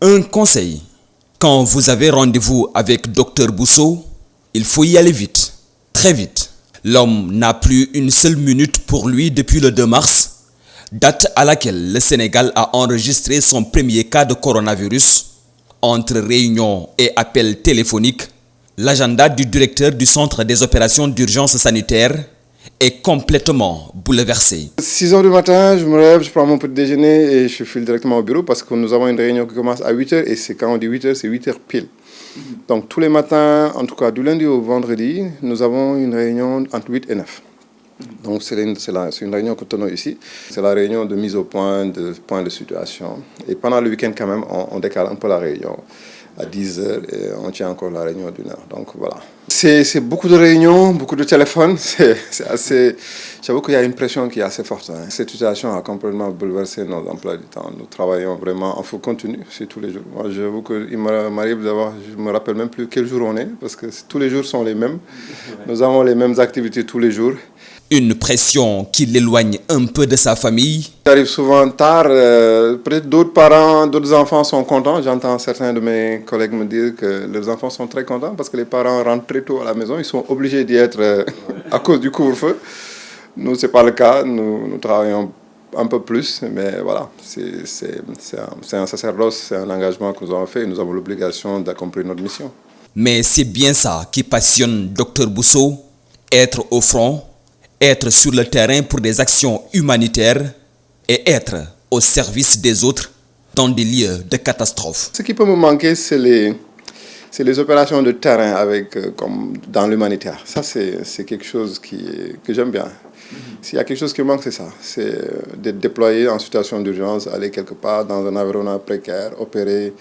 Un conseil, quand vous avez rendez-vous avec Dr Bousso, il faut y aller vite, très vite. L'homme n'a plus une seule minute pour lui depuis le 2 mars, date à laquelle le Sénégal a enregistré son premier cas de coronavirus. Entre réunions et appels téléphoniques, l'agenda du directeur du centre des opérations d'urgence sanitaire est complètement bouleversé. 6 heures du matin, je me lève, je prends mon petit déjeuner et je file directement au bureau parce que nous avons une réunion qui commence à 8 heures et c'est quand on dit 8 heures, c'est 8 heures pile. Donc tous les matins, en tout cas du lundi au vendredi, nous avons une réunion entre 8 et 9. Donc c'est une réunion que nous tenons ici. C'est la réunion de mise au point de situation. Et pendant le week-end quand même, on décale un peu la réunion à 10 heures et on tient encore la réunion d'1 heure. Donc voilà. C'est beaucoup de réunions, beaucoup de téléphones. C'est assez. J'avoue qu'il y a une pression qui est assez forte. Cette situation a complètement bouleversé nos emplois du temps. Nous travaillons vraiment en full continu, c'est tous les jours. Moi, j'avoue qu'il m'arrive d'avoir, je ne me rappelle même plus quel jour on est, parce que tous les jours sont les mêmes. Nous avons les mêmes activités tous les jours. Une pression qui l'éloigne un peu de sa famille. J'arrive souvent tard, peut-être d'autres parents, d'autres enfants sont contents. J'entends certains de mes collègues me dire que leurs enfants sont très contents parce que les parents rentrent très tôt à la maison. Ils sont obligés d'y être à cause du couvre-feu. Nous, ce n'est pas le cas. Nous travaillons un peu plus, mais voilà, c'est un sacerdoce, c'est un engagement que nous avons fait et nous avons l'obligation d'accomplir notre mission. Mais c'est bien ça qui passionne Dr Bousso, être au front, être sur le terrain pour des actions humanitaires et être au service des autres dans des lieux de catastrophe. Ce qui peut me manquer, c'est les opérations de terrain comme dans l'humanitaire. Ça, c'est quelque chose que j'aime bien. S'il y a quelque chose qui me manque, c'est ça. C'est d'être déployé en situation d'urgence, aller quelque part dans un environnement précaire, opérer.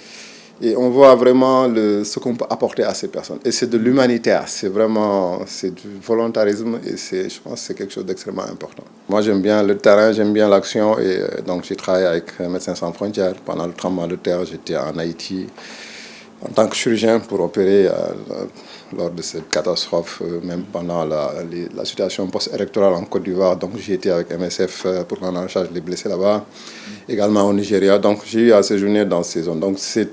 Et on voit vraiment ce qu'on peut apporter à ces personnes. Et c'est de l'humanitaire, c'est du volontarisme et je pense que c'est quelque chose d'extrêmement important. Moi, j'aime bien le terrain, j'aime bien l'action et donc j'ai travaillé avec Médecins sans frontières. Pendant le tremblement de terre, j'étais en Haïti en tant que chirurgien pour opérer lors de cette catastrophe, même pendant la situation post-électorale en Côte d'Ivoire. Donc j'ai été avec MSF pour prendre en charge les blessés là-bas, également au Nigeria. Donc j'ai eu à séjourner dans ces zones. Donc c'est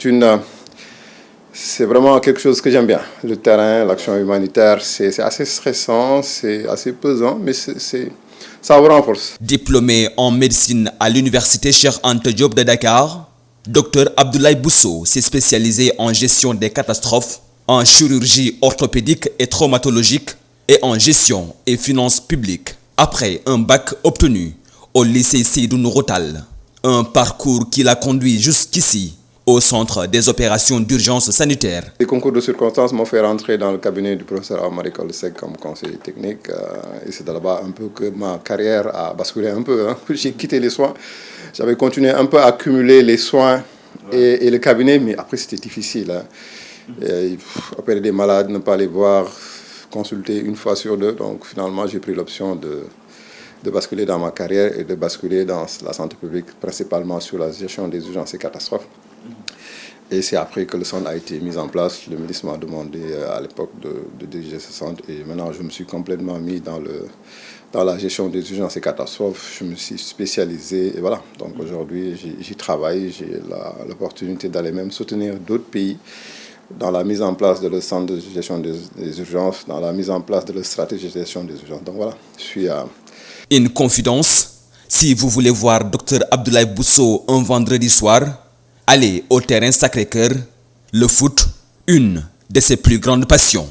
vraiment quelque chose que j'aime bien. Le terrain, l'action humanitaire, c'est assez stressant, c'est assez pesant, mais ça vous renforce. Diplômé en médecine à l'université Cheikh Anta Diop de Dakar, Dr Abdoulaye Bousso s'est spécialisé en gestion des catastrophes, en chirurgie orthopédique et traumatologique et en gestion et finances publiques. Après un bac obtenu au lycée Seydou Nourou Tall, un parcours qui l'a conduit jusqu'ici au centre des opérations d'urgence sanitaire. Les concours de circonstances m'ont fait rentrer dans le cabinet du professeur Amari Kolsek comme conseiller technique. Et c'est de là-bas un peu que ma carrière a basculé un peu. J'ai quitté les soins. J'avais continué un peu à cumuler les soins et le cabinet, mais après c'était difficile. Opérer des malades, ne pas les voir, consulter une fois sur deux. Donc finalement, j'ai pris l'option de basculer dans ma carrière et de basculer dans la santé publique, principalement sur la gestion des urgences et catastrophes. Et c'est après que le centre a été mis en place. Le ministre m'a demandé à l'époque de diriger ce centre. Et maintenant, je me suis complètement mis dans la gestion des urgences et catastrophes. Je me suis spécialisé. Et voilà. Donc aujourd'hui, j'y travaille. J'ai l'opportunité d'aller même soutenir d'autres pays dans la mise en place de leur centre de gestion des urgences, dans la mise en place de leur stratégie de gestion des urgences. Donc voilà, je suis à... Une confidence, si vous voulez voir Dr Abdoulaye Bousso un vendredi soir, allez au terrain Sacré-Cœur. Le foot, une de ses plus grandes passions.